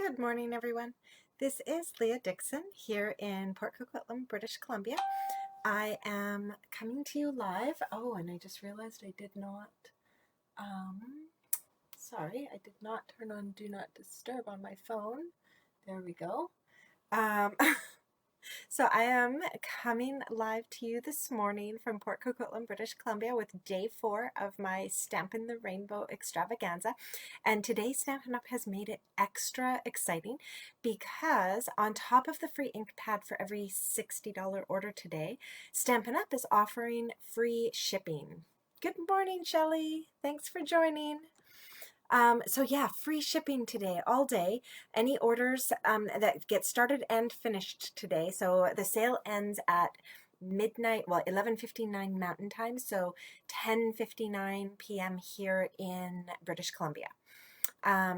Good morning, everyone. This is Leah Dixon here in Port Coquitlam, British Columbia. I am coming to you live. Oh, and I just realized I did not, I did not turn on Do Not Disturb on my phone. There we go. So I am coming live to you this morning from Port Coquitlam, British Columbia with day 4 of my Stampin the Rainbow extravaganza. And today Stampin' Up! Has made it extra exciting because on top of the free ink pad for every $60 order today, Stampin' Up! Is offering free shipping. Good morning, Shelley. Thanks for joining. So yeah, free shipping today, all day. Any orders that get started and finished today. So the sale ends at midnight, well, 11:59 Mountain Time, so 10:59 p.m. here in British Columbia.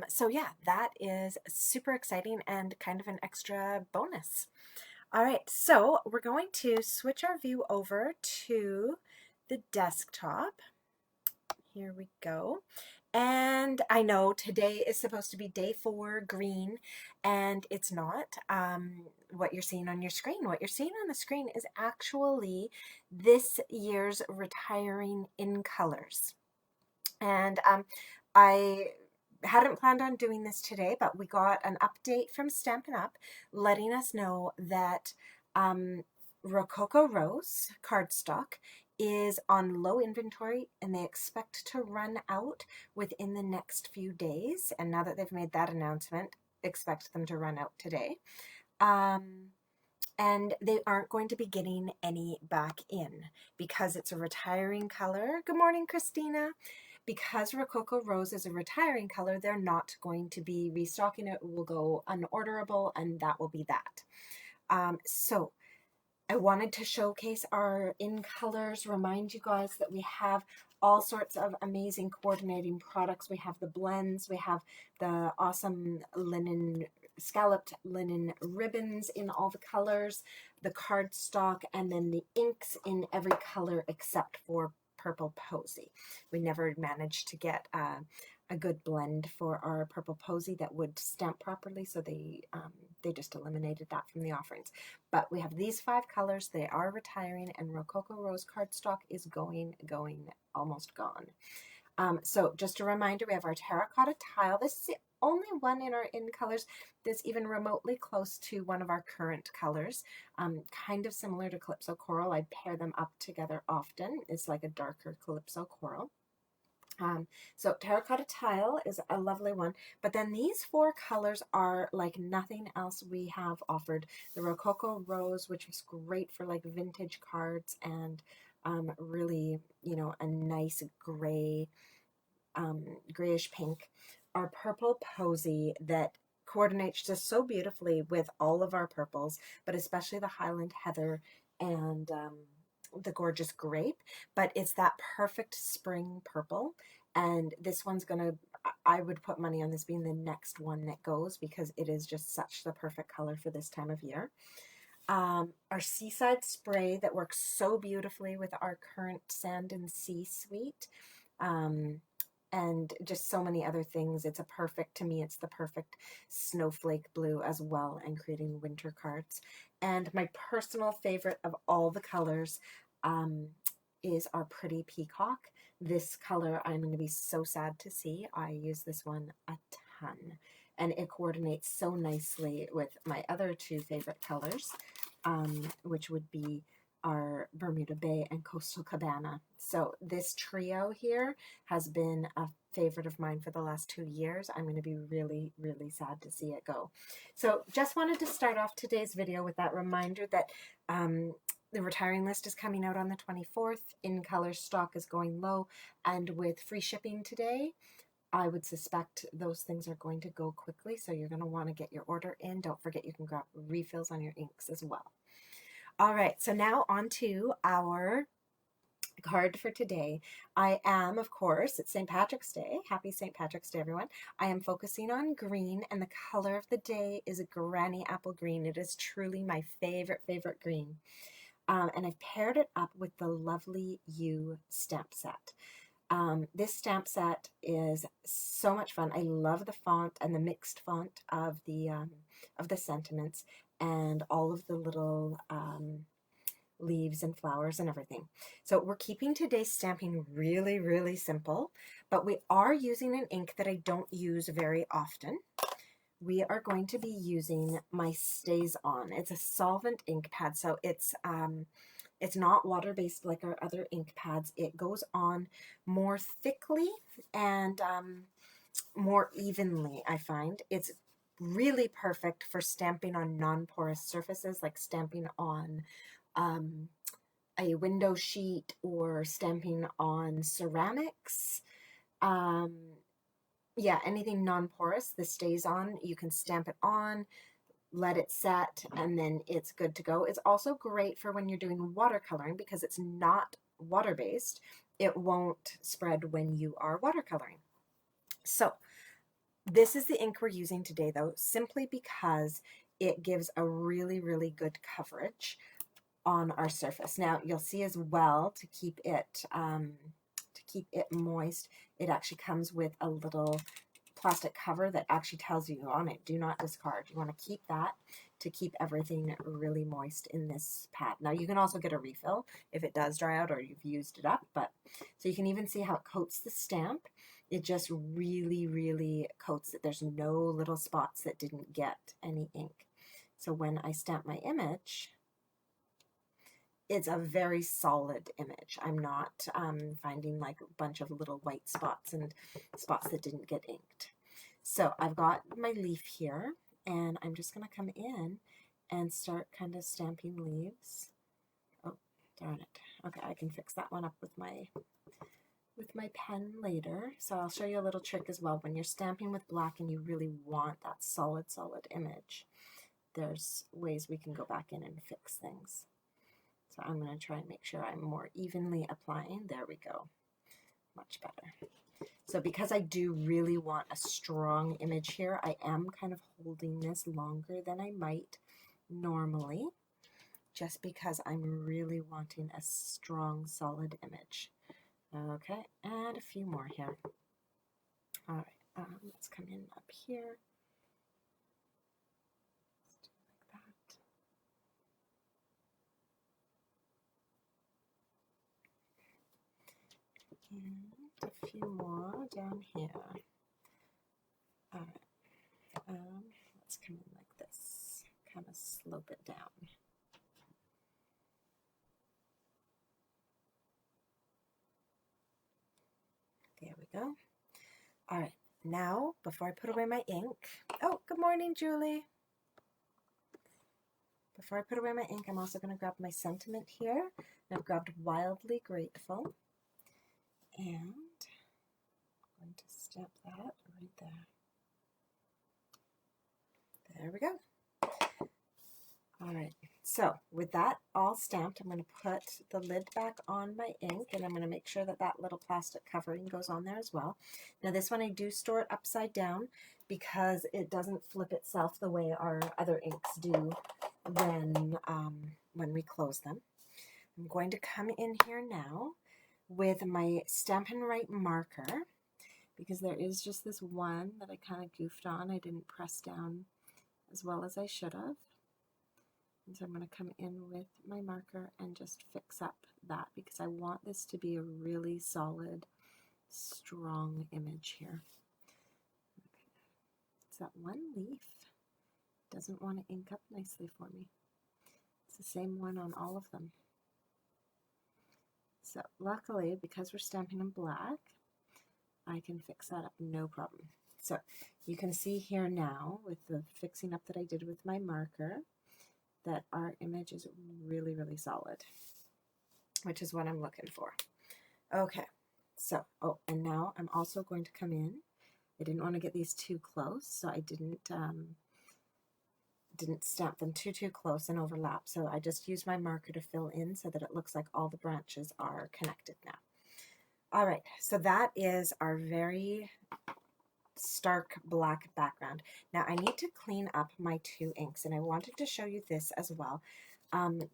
So yeah, that is super exciting and kind of an extra bonus. All right, so we're going to switch our view over to the desktop. Here we go. And I know today is supposed to be day 4 green, and it's not what you're seeing on your screen. What you're seeing on the screen is actually this year's retiring in colors. And I hadn't planned on doing this today, but we got an update from Stampin' Up! Letting us know that Rococo Rose Cardstock is on low inventory and they expect to run out within the next few days. And now that they've made that announcement, expect them to run out today. And they aren't going to be getting any back in because it's a retiring color. Good morning, Christina. Because Rococo Rose is a retiring color, they're not going to be restocking it. It will go unorderable, and that will be that. So I wanted to showcase our in colors, remind you guys that we have all sorts of amazing coordinating products. We have the blends, we have the awesome linen, scalloped linen ribbons in all the colors, the cardstock, and then the inks in every color except for Purple Posy. We never managed to get a good blend for our Purple Posy that would stamp properly, so they just eliminated that from the offerings. But we have these 5 colors. They are retiring, and Rococo Rose Cardstock is going, almost gone. So just a reminder, we have our terracotta tile. This is the only one in our in colors that's even remotely close to one of our current colors. Kind of similar to Calypso Coral. I pair them up together often. It's like a darker Calypso Coral. So terracotta tile is a lovely one, but then these 4 colors are like nothing else we have offered. The Rococo Rose, which is great for like vintage cards, and really, you know, a nice gray, grayish pink. Our Purple Posy that coordinates just so beautifully with all of our purples, but especially the Highland Heather and the gorgeous grape, but it's that perfect spring purple. And this one's gonna, I would put money on this being the next one that goes because it is just such the perfect color for this time of year. Our Seaside Spray that works so beautifully with our current Sand and Sea suite. And just so many other things. It's a perfect, to me, it's the perfect snowflake blue as well, and creating winter cards. And my personal favorite of all the colors is our Pretty Peacock. This color I'm going to be so sad to see. I use this one a ton, and it coordinates so nicely with my other 2 favorite colors, which would be our Bermuda Bay and Coastal Cabana. So this trio here has been a favorite of mine for the last 2 years. I'm going to be really, really sad to see it go. So just wanted to start off today's video with that reminder that the retiring list is coming out on the 24th. In color stock is going low, and with free shipping today, I would suspect those things are going to go quickly, so you're going to want to get your order in. Don't forget you can grab refills on your inks as well. All right, so now on to our card for today. I am, of course, it's St. Patrick's Day. Happy St. Patrick's Day, everyone. I am focusing on green, and the color of the day is a Granny Apple Green. It is truly my favorite green. And I've paired it up with the Lovely You stamp set. This stamp set is so much fun. I love the font and the mixed font of the sentiments and all of the little leaves and flowers and everything. So we're keeping today's stamping really, really simple, but we are using an ink that I don't use very often. We are going to be using my Stays On. It's a solvent ink pad, so it's not water-based like our other ink pads. It goes on more thickly and more evenly, I find. It's really perfect for stamping on non-porous surfaces, like stamping on a window sheet or stamping on ceramics. Yeah, anything non-porous, this Stays On. You can stamp it on, let it set, and then it's good to go. It's also great for when you're doing watercoloring because it's not water-based. It won't spread when you are watercoloring. So this is the ink we're using today, though, simply because it gives a really, really good coverage on our surface. Now you'll see as well, to keep it moist, it actually comes with a little plastic cover that actually tells you on it, do not discard. You want to keep that to keep everything really moist in this pad. Now you can also get a refill if it does dry out or you've used it up, but so you can even see how it coats the stamp. It just really, really coats it. There's no little spots that didn't get any ink. So when I stamp my image, it's a very solid image. I'm not finding like a bunch of little white spots and spots that didn't get inked. So I've got my leaf here, and I'm just going to come in and start kind of stamping leaves. Oh, darn it. Okay, I can fix that one up with my pen later. So I'll show you a little trick as well. When you're stamping with black and you really want that solid, solid image, there's ways we can go back in and fix things. So I'm going to try and make sure I'm more evenly applying. There we go. Much better. So because I do really want a strong image here, I am kind of holding this longer than I might normally, just because I'm really wanting a strong, solid image. Okay, and a few more here. All right, let's come in up here. And a few more down here. All right, let's come in like this, kind of slope it down. There we go. All right, now before I put away my ink, oh, good morning, Julie. Before I put away my ink, I'm also going to grab my sentiment here. And I've grabbed Wildly Grateful. And I'm going to stamp that right there. There we go. All right, so with that all stamped, I'm going to put the lid back on my ink, and I'm going to make sure that that little plastic covering goes on there as well. Now this one I do store it upside down because it doesn't flip itself the way our other inks do when we close them. I'm going to come in here now with my Stampin' Right marker, because there is just this one that I kind of goofed on. I didn't press down as well as I should have. And so I'm going to come in with my marker and just fix up that, because I want this to be a really solid, strong image here. Okay. It's that one leaf. Doesn't want to ink up nicely for me. It's the same one on all of them. So luckily, because we're stamping in black, I can fix that up no problem. So you can see here now with the fixing up that I did with my marker that our image is really, really solid, which is what I'm looking for. Okay, so, oh, and now I'm also going to come in. I didn't want to get these too close, so I didn't stamp them too close and overlap. So I just used my marker to fill in so that it looks like all the branches are connected now. All right, so that is our very stark black background. Now I need to clean up my two inks, and I wanted to show you this as well.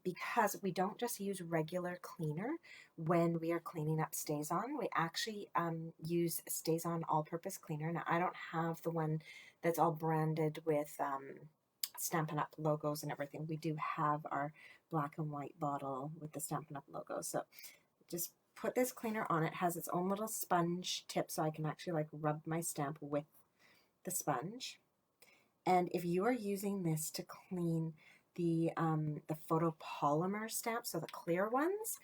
because we don't just use regular cleaner when we are cleaning up StazOn. We actually use StazOn all-purpose cleaner. Now, I don't have the one that's all branded with Stampin' Up! Logos and everything. We do have our black and white bottle with the Stampin' Up! Logo. So just put this cleaner on. It has its own little sponge tip, so I can actually like rub my stamp with the sponge. And if you are using this to clean the photopolymer stamps, so the clear ones,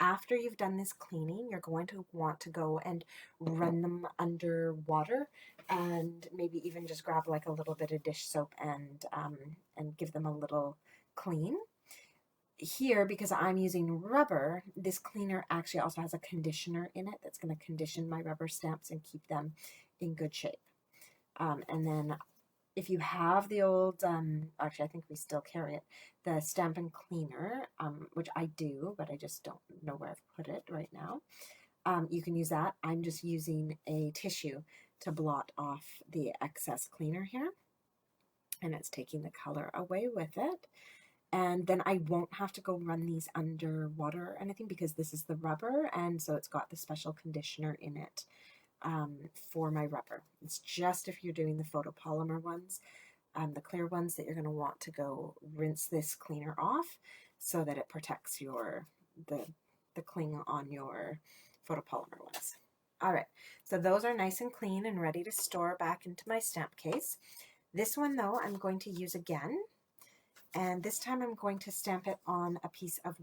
after you've done this cleaning, you're going to want to go and run them under water, and maybe even just grab like a little bit of dish soap and give them a little clean. Here, because I'm using rubber, this cleaner actually also has a conditioner in it that's going to condition my rubber stamps and keep them in good shape. And then if you have the old, actually I think we still carry it, the Stampin' Cleaner, which I do, but I just don't know where I've put it right now. You can use that. I'm just using a tissue to blot off the excess cleaner here. And it's taking the color away with it. And then I won't have to go run these under water or anything because this is the rubber, and so it's got the special conditioner in it for my rubber. It's just if you're doing the photopolymer ones, the clear ones, that you're going to want to go rinse this cleaner off so that it protects the cling on your photopolymer ones. All right, so those are nice and clean and ready to store back into my stamp case. This one though, I'm going to use again. And this time I'm going to stamp it on a piece of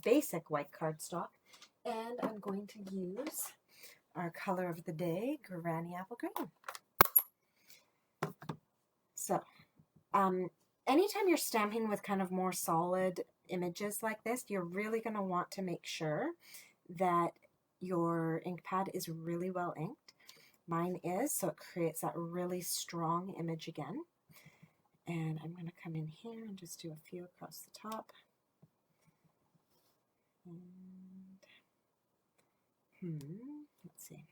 basic white cardstock. And I'm going to use our color of the day, Granny Apple Green. So, anytime you're stamping with kind of more solid images like this, you're really going to want to make sure that your ink pad is really well inked. Mine is, so it creates that really strong image again. And I'm going to come in here and just do a few across the top. And, let's see.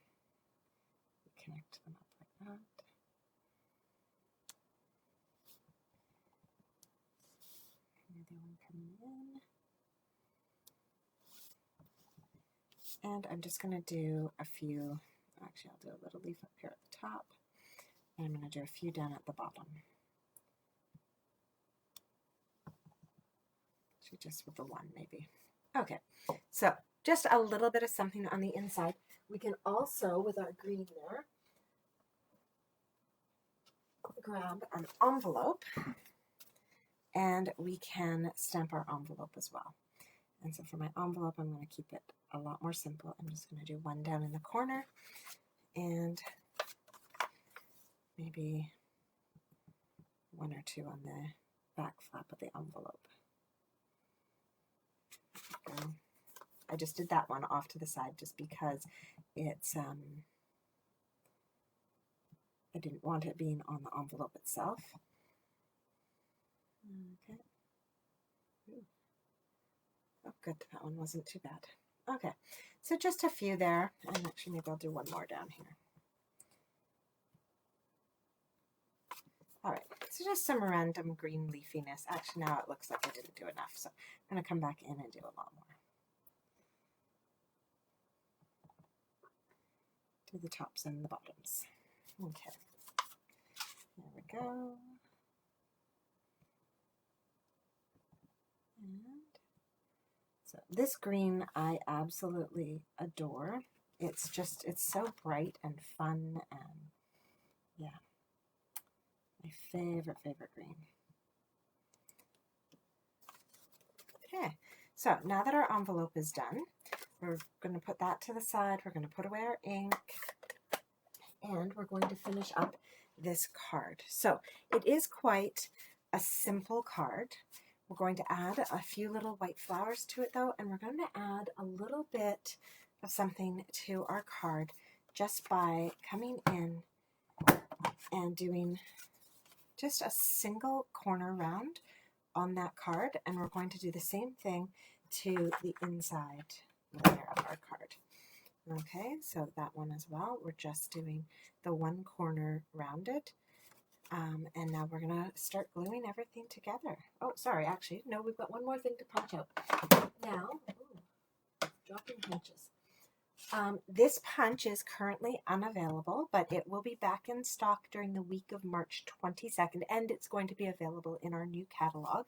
Connect them up like that. Another one coming in. And I'm just going to do a few, actually I'll do a little leaf up here at the top. And I'm going to do a few down at the bottom. Just with the one maybe. Okay, so just a little bit of something on the inside. We can also, with our green there, grab an envelope and we can stamp our envelope as well. And so for my envelope, I'm going to keep it a lot more simple. I'm just going to do one down in the corner and maybe one or two on the back flap of the envelope. I just did that one off to the side just because it's, I didn't want it being on the envelope itself. Okay. Ooh. Oh, good, that one wasn't too bad. Okay, so just a few there, and actually maybe I'll do one more down here. All right, so just some random green leafiness. Actually, now it looks like I didn't do enough, so I'm going to come back in and do a lot more. Do the tops and the bottoms. Okay, there we go. And so this green I absolutely adore. It's so bright and fun, and yeah, my favorite green. Okay, so now that our envelope is done, we're going to put that to the side. We're going to put away our ink, and we're going to finish up this card. So it is quite a simple card. We're going to add a few little white flowers to it though, and we're going to add a little bit of something to our card just by coming in and doing just a single corner round on that card, and we're going to do the same thing to the inside layer of our card. Okay, so that one as well, we're just doing the one corner rounded. And now we're going to start gluing everything together. Oh, sorry, actually, no, we've got one more thing to punch out. Now, dropping punches. This punch is currently unavailable, but it will be back in stock during the week of March 22nd, and it's going to be available in our new catalog.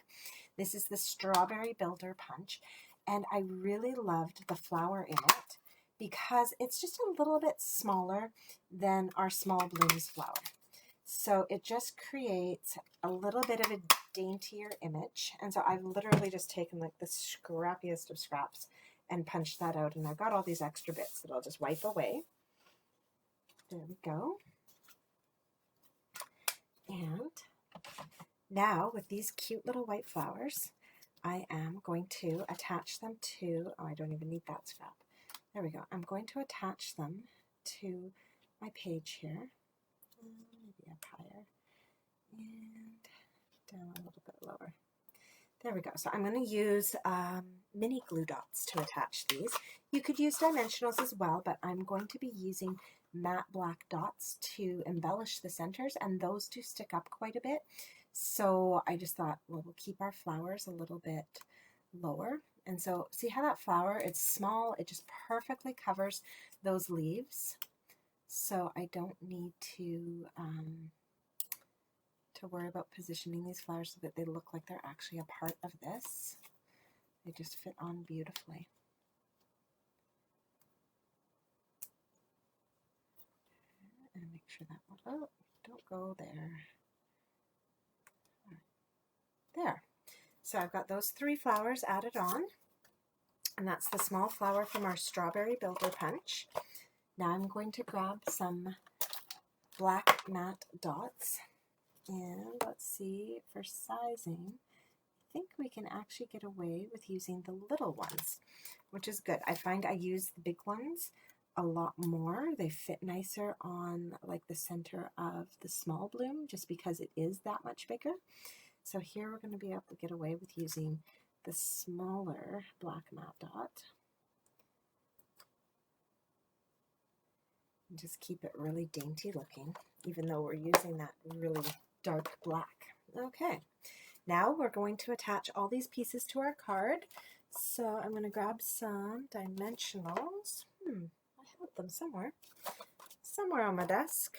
This is the Strawberry Builder Punch, and I really loved the flower in it because it's just a little bit smaller than our Small Blooms flower. So it just creates a little bit of a daintier image. And so I've literally just taken like the scrappiest of scraps and punched that out. And I've got all these extra bits that I'll just wipe away. There we go. And now with these cute little white flowers, I am going to attach them to, oh, I don't even need that scrap. There we go. I'm going to attach them to my page here. Maybe up higher and down a little bit lower. There we go. So I'm going to use mini glue dots to attach these. You could use dimensionals as well, but I'm going to be using matte black dots to embellish the centers, and those do stick up quite a bit. So I just thought, well, we'll keep our flowers a little bit lower. And so see how that flower, it's small, it just perfectly covers those leaves. So I don't need to worry about positioning these flowers so that they look like they're actually a part of this. They just fit on beautifully. And make sure that one, oh, don't go there. There. So I've got those 3 flowers added on, and that's the small flower from our Strawberry Builder Punch. Now I'm going to grab some black matte dots, and let's see, for sizing, I think we can actually get away with using the little ones, which is good. I find I use the big ones a lot more. They fit nicer on like the center of the small bloom just because it is that much bigger. So here we're going to be able to get away with using the smaller black matte dot. And just keep it really dainty looking, even though we're using that really dark black. Okay, now we're going to attach all these pieces to our card. So I'm going to grab some dimensionals. I have them somewhere on my desk.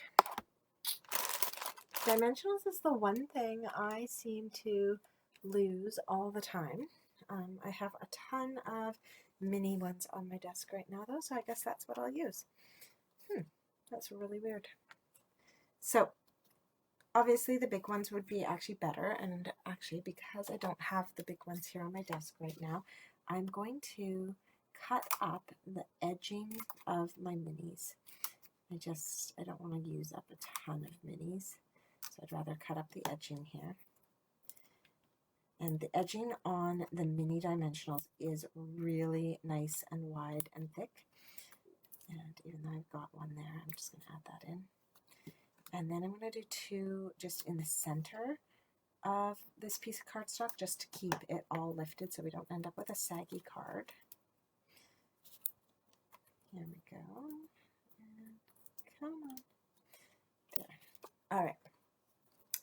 Dimensionals is the one thing I seem to lose all the time. I have a ton of mini ones on my desk right now though, so I guess that's what I'll use. That's really weird. So obviously the big ones would be actually better, and actually because I don't have the big ones here on my desk right now, I'm going to cut up the edging of my minis. I don't want to use up a ton of minis, so I'd rather cut up the edging here. And the edging on the mini dimensionals is really nice and wide and thick. And even though I've got one there, I'm just going to add that in. And then I'm going to do 2 just in the center of this piece of cardstock just to keep it all lifted so we don't end up with a saggy card. Here we go. And come on. There. All right.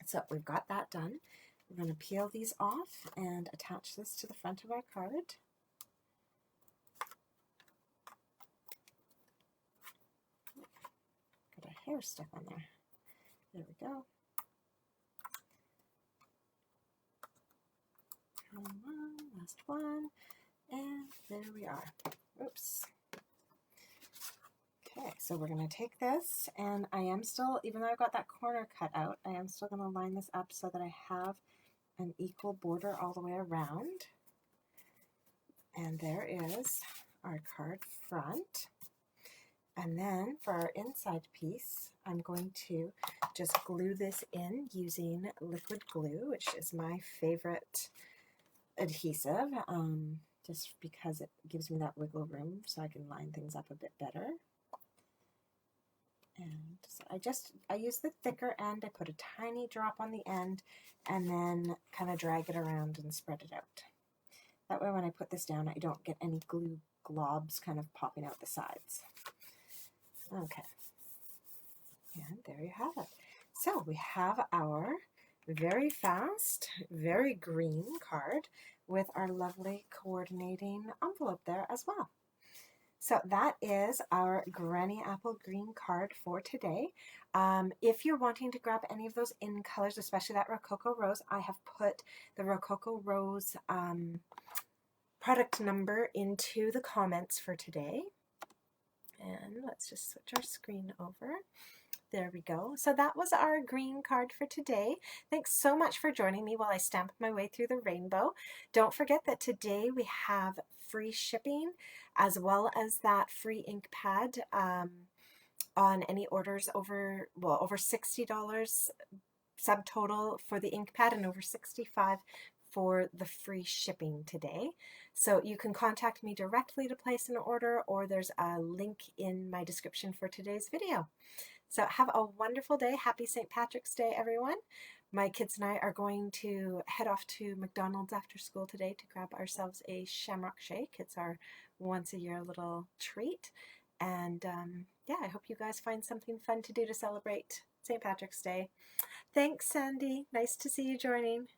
So we've got that done. We're going to peel these off and attach this to the front of our card. Got a hair stuck on there. There we go. Come on, last one. And there we are. Oops. Okay, so we're going to take this, and I am still, even though I've got that corner cut out, I am still going to line this up so that I have an equal border all the way around. And there is our card front. And then for our inside piece, I'm going to just glue this in using liquid glue, which is my favorite adhesive, just because it gives me that wiggle room so I can line things up a bit better. And so I use the thicker end. I put a tiny drop on the end and then kind of drag it around and spread it out. That way when I put this down, I don't get any glue globs kind of popping out the sides. Okay, and there you have it. So we have our very fast, very green card with our lovely coordinating envelope there as well. So that is our Granny Apple Green card for today. If you're wanting to grab any of those in colors, especially that Rococo Rose, I have put the Rococo Rose product number into the comments for today. And let's just switch our screen over. There we go. So that was our green card for today. Thanks so much for joining me while I stamp my way through the rainbow. Don't forget that today we have free shipping as well as that free ink pad on any orders over $60 subtotal for the ink pad and over $65 for the free shipping today. So you can contact me directly to place an order, or there's a link in my description for today's video. So have a wonderful day. Happy St. Patrick's Day, everyone. My kids and I are going to head off to McDonald's after school today to grab ourselves a shamrock shake. It's our once a year little treat. And yeah, I hope you guys find something fun to do to celebrate St. Patrick's Day. Thanks, Sandy. Nice to see you joining.